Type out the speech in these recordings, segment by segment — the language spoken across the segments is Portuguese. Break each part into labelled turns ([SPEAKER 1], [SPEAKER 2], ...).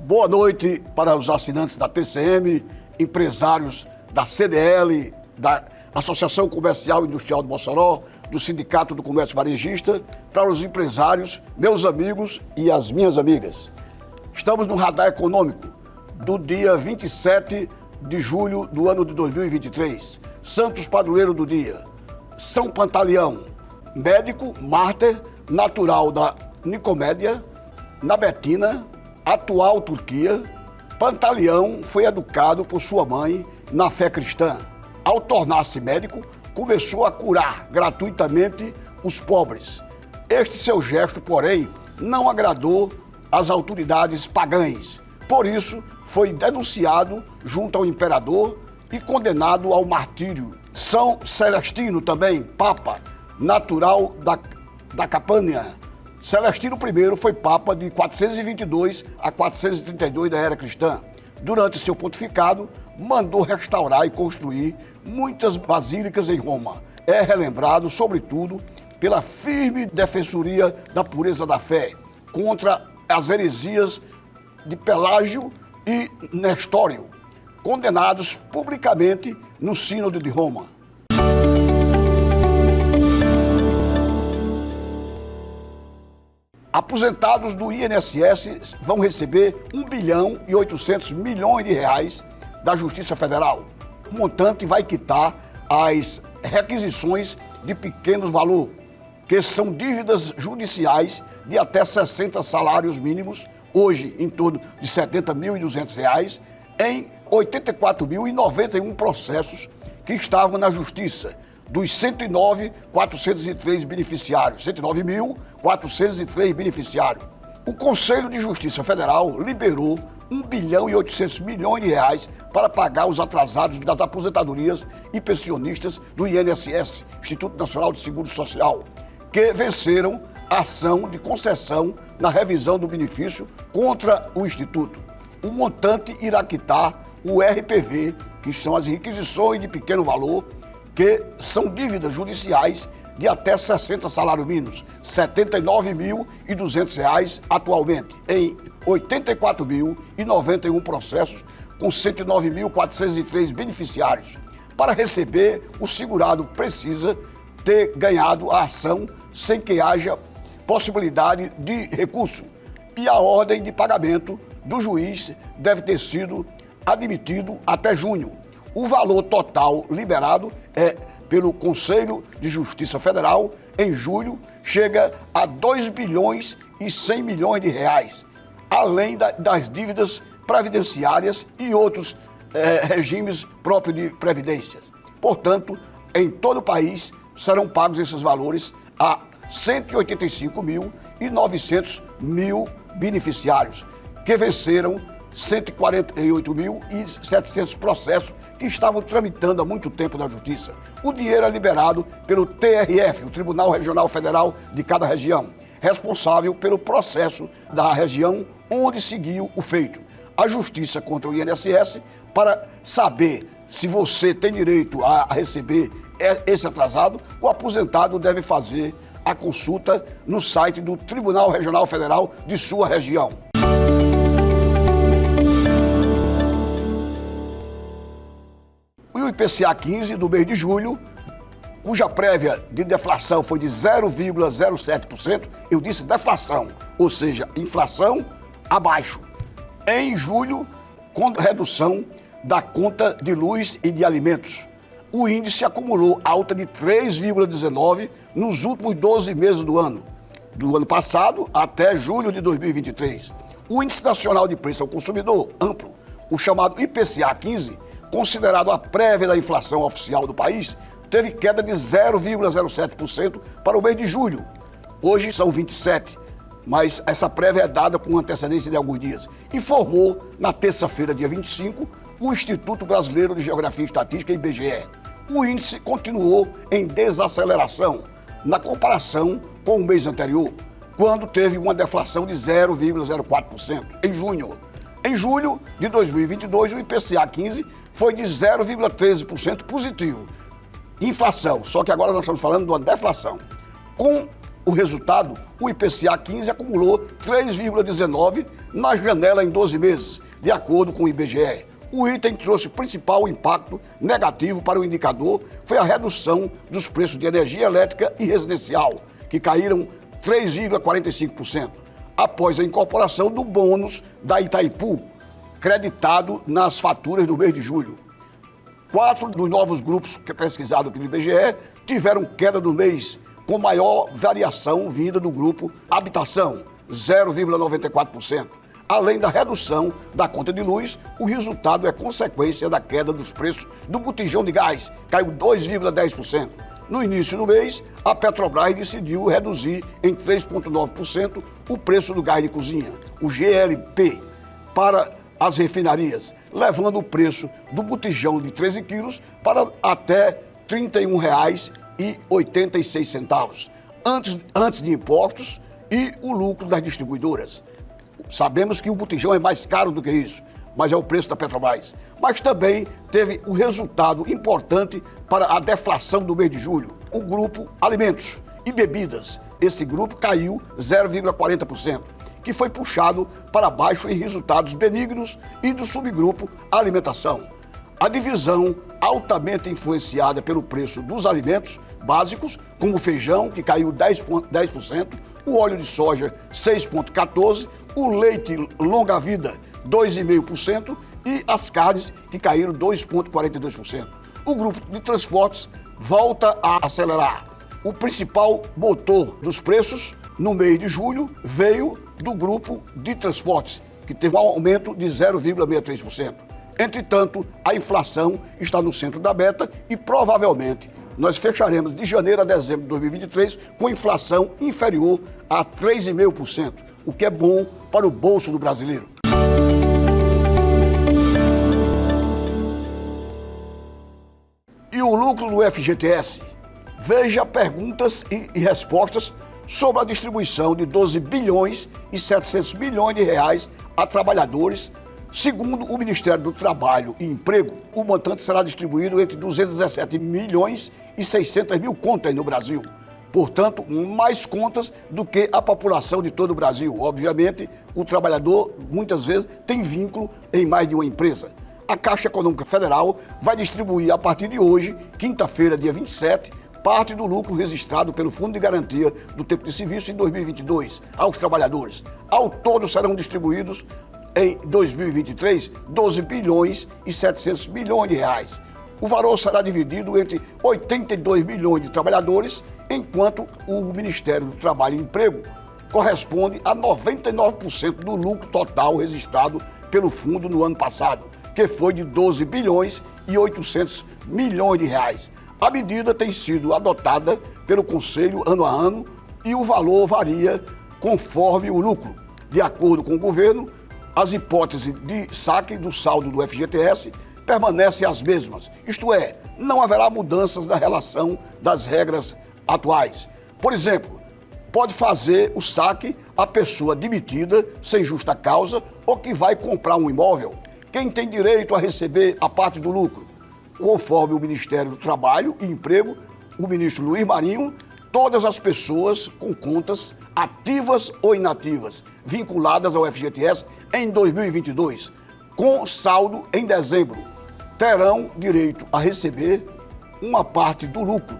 [SPEAKER 1] Boa noite para os assinantes da TCM, empresários da CDL, da Associação Comercial e Industrial de Mossoró, do Sindicato do Comércio Varejista, para os empresários, meus amigos e as minhas amigas. Estamos no Radar Econômico do dia 27 de julho do ano de 2023. Santos Padroeiro do dia. São Pantaleão, médico, mártir, natural da Nicomédia, na Betina, atual Turquia. Pantaleão foi educado por sua mãe na fé cristã. Ao tornar-se médico, começou a curar gratuitamente os pobres. Este seu gesto, porém, não agradou às autoridades pagãs. Por isso, foi denunciado junto ao imperador e condenado ao martírio. São Celestino também, papa, natural da Capânia. Celestino I foi papa de 422 a 432 da era cristã. Durante seu pontificado, mandou restaurar e construir muitas basílicas em Roma. É relembrado, sobretudo, pela firme defensoria da pureza da fé contra as heresias de Pelágio e Nestório, condenados publicamente no Sínodo de Roma. Aposentados do INSS vão receber 1 bilhão e 800 milhões de reais da Justiça Federal. O montante vai quitar as requisições de pequeno valor, que são dívidas judiciais de até 60 salários mínimos, hoje em torno de R$ 70.200, em 84.091 processos que estavam na Justiça, dos 109.403 beneficiários, 109.403 beneficiários. O Conselho de Justiça Federal liberou 1 bilhão e 800 milhões de reais para pagar os atrasados das aposentadorias e pensionistas do INSS, Instituto Nacional de Seguro Social, que venceram a ação de concessão na revisão do benefício contra o Instituto. O montante irá quitar o RPV, que são as requisições de pequeno valor, que são dívidas judiciais de até 60 salários mínimos, R$ 79.200 atualmente, em 84.091 processos com 109.403 beneficiários. Para receber, o segurado precisa ter ganhado a ação sem que haja possibilidade de recurso, e a ordem de pagamento do juiz deve ter sido admitido até junho. O valor total liberado pelo Conselho de Justiça Federal em julho chega a 2 bilhões e 100 milhões de reais, além das dívidas previdenciárias e outros regimes próprios de previdência. Portanto, em todo o país serão pagos esses valores a 185.900 beneficiários, que venceram 148.700 processos que estavam tramitando há muito tempo na Justiça. O dinheiro é liberado pelo TRF, o Tribunal Regional Federal de cada região, responsável pelo processo da região onde seguiu o feito. A Justiça contra o INSS, para saber se você tem direito a receber esse atrasado, o aposentado deve fazer a consulta no site do Tribunal Regional Federal de sua região. O IPCA 15 do mês de julho, cuja prévia de deflação foi de 0,07%, eu disse deflação, ou seja, inflação abaixo. Em julho, com redução da conta de luz e de alimentos. O índice acumulou alta de 3,19% nos últimos 12 meses do ano passado até julho de 2023. O Índice Nacional de Preço ao Consumidor Amplo, o chamado IPCA 15, considerado a prévia da inflação oficial do país, teve queda de 0,07% para o mês de julho. Hoje são 27%, mas essa prévia é dada com antecedência de alguns dias. Informou, na terça-feira, dia 25, o Instituto Brasileiro de Geografia e Estatística, IBGE. O índice continuou em desaceleração na comparação com o mês anterior, quando teve uma deflação de 0,04% em junho. Em julho de 2022, o IPCA 15 foi de 0,13% positivo. Inflação, só que agora nós estamos falando de uma deflação. Com o resultado, o IPCA 15 acumulou 3,19 na janela em 12 meses, de acordo com o IBGE. O item que trouxe principal impacto negativo para o indicador foi a redução dos preços de energia elétrica e residencial, que caíram 3,45%, após a incorporação do bônus da Itaipu, creditado nas faturas do mês de julho. 4 dos novos grupos pesquisados pelo IBGE tiveram queda do mês, com maior variação vinda do grupo Habitação, 0,94%. Além da redução da conta de luz, o resultado é consequência da queda dos preços do botijão de gás, caiu 2,10%. No início do mês, a Petrobras decidiu reduzir em 3,9% o preço do gás de cozinha, o GLP, para as refinarias, levando o preço do botijão de 13 quilos para até R$ 31,86, antes de impostos e o lucro das distribuidoras. Sabemos que o botijão é mais caro do que isso, mas é o preço da Petrobras. Mas também teve um resultado importante para a deflação do mês de julho. O grupo Alimentos e Bebidas, esse grupo caiu 0,40%, que foi puxado para baixo em resultados benignos e do subgrupo Alimentação. A divisão altamente influenciada pelo preço dos alimentos básicos, como o feijão, que caiu 10%, o óleo de soja 6,14%, o leite longa-vida 2,5% e as carnes, que caíram 2,42%. O grupo de transportes volta a acelerar. O principal motor dos preços no mês de julho veio do grupo de transportes, que teve um aumento de 0,63%. Entretanto, a inflação está no centro da meta e provavelmente nós fecharemos de janeiro a dezembro de 2023 com inflação inferior a 3,5%, o que é bom para o bolso do brasileiro. E o lucro do FGTS? Veja perguntas e respostas sobre a distribuição de 12 bilhões e 700 milhões de reais a trabalhadores. Segundo o Ministério do Trabalho e Emprego, o montante será distribuído entre 217 milhões e 600 mil contas no Brasil. Portanto, mais contas do que a população de todo o Brasil. Obviamente, o trabalhador, muitas vezes, tem vínculo em mais de uma empresa. A Caixa Econômica Federal vai distribuir, a partir de hoje, quinta-feira, dia 27, parte do lucro registrado pelo Fundo de Garantia do Tempo de Serviço em 2022 aos trabalhadores. Ao todo, serão distribuídos em 2023, 12 bilhões e 700 milhões de reais. O valor será dividido entre 82 milhões de trabalhadores, enquanto o Ministério do Trabalho e Emprego corresponde a 99% do lucro total registrado pelo fundo no ano passado, que foi de 12 bilhões e 800 milhões de reais. A medida tem sido adotada pelo Conselho ano a ano e o valor varia conforme o lucro. De acordo com o governo, as hipóteses de saque do saldo do FGTS permanecem as mesmas, isto é, não haverá mudanças na relação das regras atuais. Por exemplo, pode fazer o saque a pessoa demitida sem justa causa ou que vai comprar um imóvel. Quem tem direito a receber a parte do lucro? Conforme o Ministério do Trabalho e Emprego, o ministro Luiz Marinho, todas as pessoas com contas ativas ou inativas vinculadas ao FGTS em 2022, com saldo em dezembro, terão direito a receber uma parte do lucro.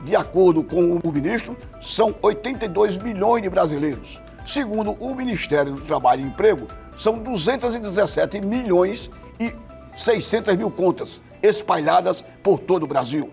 [SPEAKER 1] De acordo com o ministro, são 82 milhões de brasileiros. Segundo o Ministério do Trabalho e Emprego, são 217 milhões e 600 mil contas espalhadas por todo o Brasil.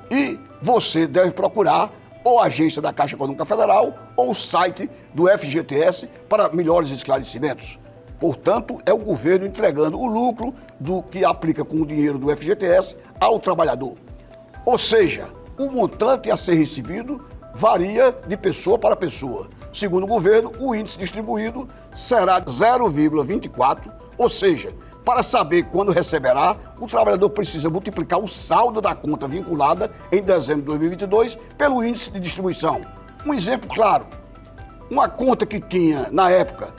[SPEAKER 1] E você deve procurar ou a agência da Caixa Econômica Federal ou o site do FGTS para melhores esclarecimentos. Portanto, é o governo entregando o lucro do que aplica com o dinheiro do FGTS ao trabalhador. Ou seja, o montante a ser recebido varia de pessoa para pessoa. Segundo o governo, o índice distribuído será 0,24, ou seja, para saber quando receberá, o trabalhador precisa multiplicar o saldo da conta vinculada em dezembro de 2022 pelo índice de distribuição. Um exemplo claro, uma conta que tinha, na época,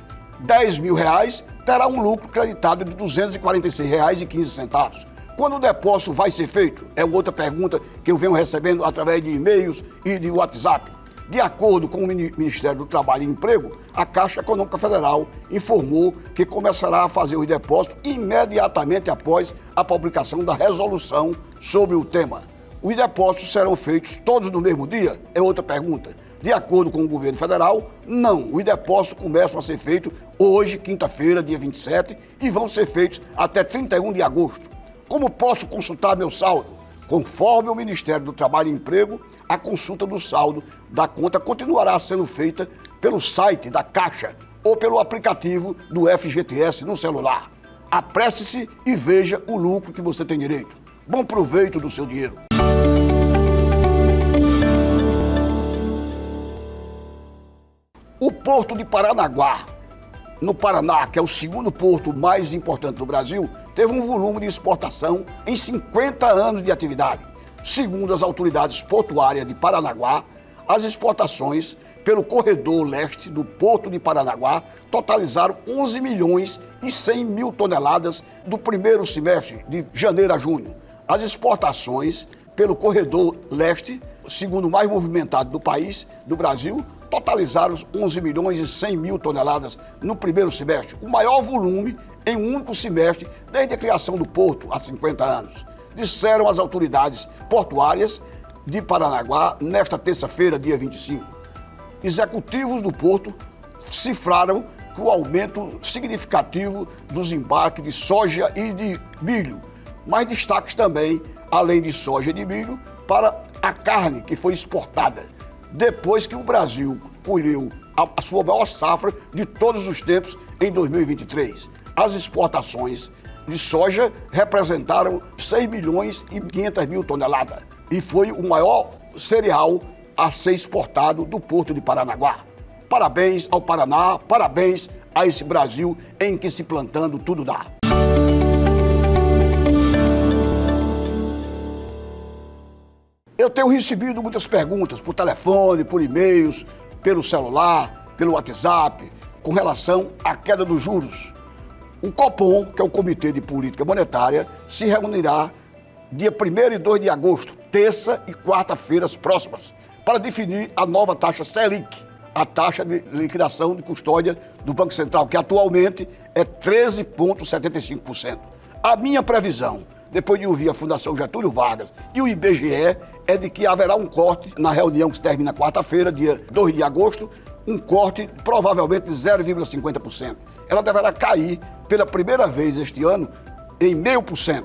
[SPEAKER 1] R$10 mil, terá um lucro creditado de R$ 246,15. Quando o depósito vai ser feito? É outra pergunta que eu venho recebendo através de e-mails e de WhatsApp. De acordo com o Ministério do Trabalho e Emprego, a Caixa Econômica Federal informou que começará a fazer os depósitos imediatamente após a publicação da resolução sobre o tema. Os depósitos serão feitos todos no mesmo dia? É outra pergunta. De acordo com o governo federal, não. Os depósitos começam a ser feitos hoje, quinta-feira, dia 27, e vão ser feitos até 31 de agosto. Como posso consultar meu saldo? Conforme o Ministério do Trabalho e Emprego, a consulta do saldo da conta continuará sendo feita pelo site da Caixa ou pelo aplicativo do FGTS no celular. Apresse-se e veja o lucro que você tem direito. Bom proveito do seu dinheiro. O Porto de Paranaguá, no Paraná, que é o segundo porto mais importante do Brasil, teve um volume de exportação em 50 anos de atividade. Segundo as autoridades portuárias de Paranaguá, as exportações pelo corredor leste do Porto de Paranaguá totalizaram 11 milhões e 100 mil toneladas do primeiro semestre, de janeiro a junho. As exportações pelo corredor leste, segundo o mais movimentado do país, do Brasil, totalizaram 11 milhões e 100 mil toneladas no primeiro semestre, o maior volume em um único semestre desde a criação do porto, há 50 anos. Disseram as autoridades portuárias de Paranaguá nesta terça-feira, dia 25. Executivos do porto cifraram que o aumento significativo dos embarques de soja e de milho, mas destaques também, além de soja e de milho, para a carne que foi exportada, depois que o Brasil colheu a sua maior safra de todos os tempos em 2023. As exportações de soja representaram 6 milhões e 500 mil toneladas e foi o maior cereal a ser exportado do Porto de Paranaguá. Parabéns ao Paraná, parabéns a esse Brasil em que se plantando tudo dá. Eu tenho recebido muitas perguntas por telefone, por e-mails, pelo celular, pelo WhatsApp, com relação à queda dos juros. O Copom, que é o Comitê de Política Monetária, se reunirá dia 1º e 2 de agosto, terça e quarta-feiras próximas, para definir a nova taxa Selic, a taxa de liquidação de custódia do Banco Central, que atualmente é 13,75%. A minha previsão, depois de ouvir a Fundação Getúlio Vargas e o IBGE, é de que haverá um corte na reunião que se termina quarta-feira, dia 2 de agosto, um corte provavelmente de 0,50%. Ela deverá cair pela primeira vez este ano em 0,5%.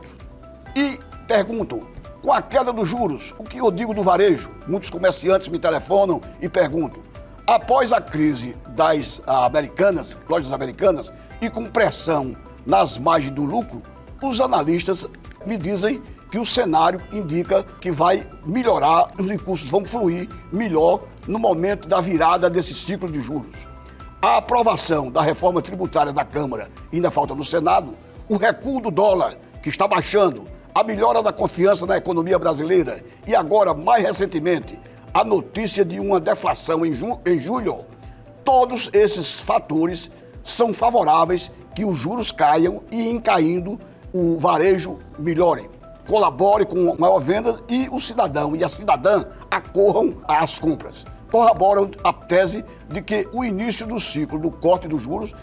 [SPEAKER 1] E pergunto, com a queda dos juros, o que eu digo do varejo? Muitos comerciantes me telefonam e perguntam. Após a crise das lojas americanas, e com pressão nas margens do lucro, os analistas me dizem que o cenário indica que vai melhorar, os recursos vão fluir melhor no momento da virada desse ciclo de juros. A aprovação da reforma tributária da Câmara e ainda falta no Senado, o recuo do dólar, que está baixando, a melhora da confiança na economia brasileira e agora, mais recentemente, a notícia de uma deflação em julho, todos esses fatores são favoráveis que os juros caiam e, em caindo, o varejo melhore, colabore com maior venda e o cidadão e a cidadã acorram às compras. Corroboram a tese de que o início do ciclo do corte dos juros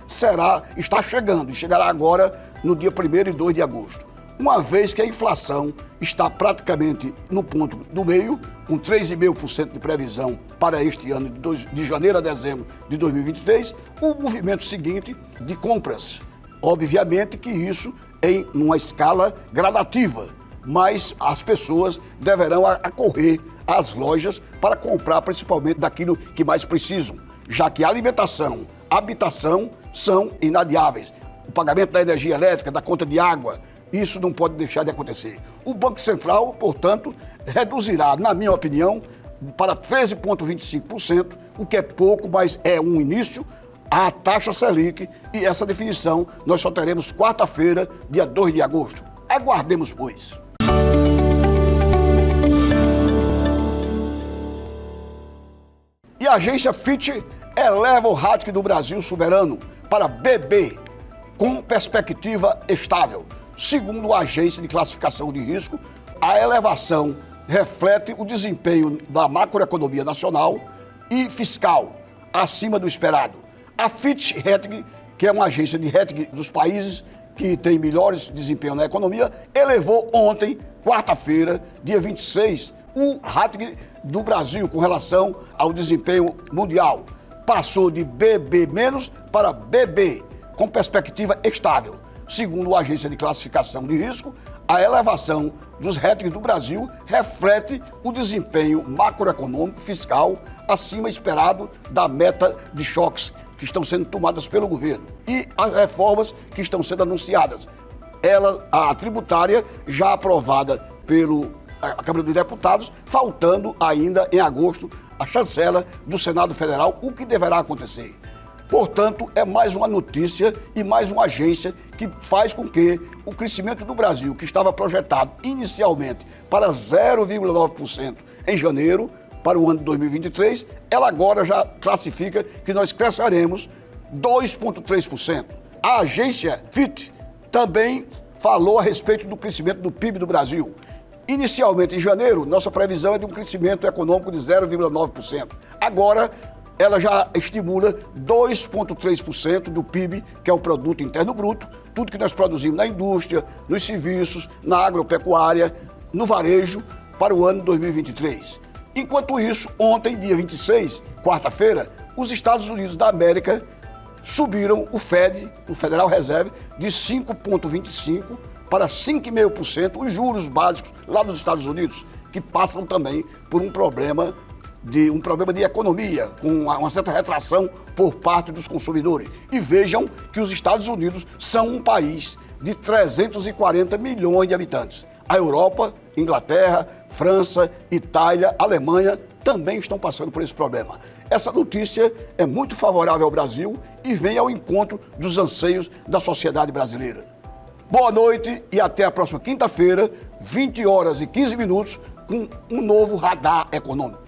[SPEAKER 1] está chegando e chegará agora no dia 1º e 2 de agosto. Uma vez que a inflação está praticamente no ponto do meio, com 3,5% de previsão para este ano de janeiro a dezembro de 2023, o movimento seguinte de compras. Obviamente que isso em uma escala gradativa, mas as pessoas deverão acorrer às lojas para comprar principalmente daquilo que mais precisam, já que alimentação, habitação são inadiáveis. O pagamento da energia elétrica, da conta de água, isso não pode deixar de acontecer. O Banco Central, portanto, reduzirá, na minha opinião, para 13,25%, o que é pouco, mas é um início, a taxa Selic, e essa definição nós só teremos quarta-feira, dia 2 de agosto. Aguardemos, pois. E a agência Fitch eleva o rating do Brasil soberano para BB, com perspectiva estável. Segundo a agência de classificação de risco, a elevação reflete o desempenho da macroeconomia nacional e fiscal, acima do esperado. A Fitch Ratings, que é uma agência de rating dos países que tem melhores desempenho na economia, elevou ontem, quarta-feira, dia 26, o rating do Brasil com relação ao desempenho mundial. Passou de BB- para BB, com perspectiva estável. Segundo a agência de classificação de risco, a elevação dos ratings do Brasil reflete o desempenho macroeconômico fiscal acima esperado da meta de choques que estão sendo tomadas pelo governo e as reformas que estão sendo anunciadas. A tributária já aprovada pela Câmara dos Deputados, faltando ainda em agosto a chancela do Senado Federal, o que deverá acontecer. Portanto, é mais uma notícia e mais uma agência que faz com que o crescimento do Brasil, que estava projetado inicialmente para 0,9% em janeiro, para o ano de 2023, ela agora já classifica que nós cresceremos 2,3%. A agência Fitch também falou a respeito do crescimento do PIB do Brasil. Inicialmente, em janeiro, nossa previsão é de um crescimento econômico de 0,9%. Agora, ela já estimula 2,3% do PIB, que é o Produto Interno Bruto, tudo que nós produzimos na indústria, nos serviços, na agropecuária, no varejo, para o ano 2023. Enquanto isso, ontem, dia 26, quarta-feira, os Estados Unidos da América subiram o Fed, o Federal Reserve, de 5,25% para 5,5% os juros básicos lá nos Estados Unidos, que passam também por um problema de economia, com uma certa retração por parte dos consumidores. E vejam que os Estados Unidos são um país de 340 milhões de habitantes. A Europa, Inglaterra, França, Itália, Alemanha também estão passando por esse problema. Essa notícia é muito favorável ao Brasil e vem ao encontro dos anseios da sociedade brasileira. Boa noite e até a próxima quinta-feira, 20 horas e 15 minutos, com um novo Radar Econômico.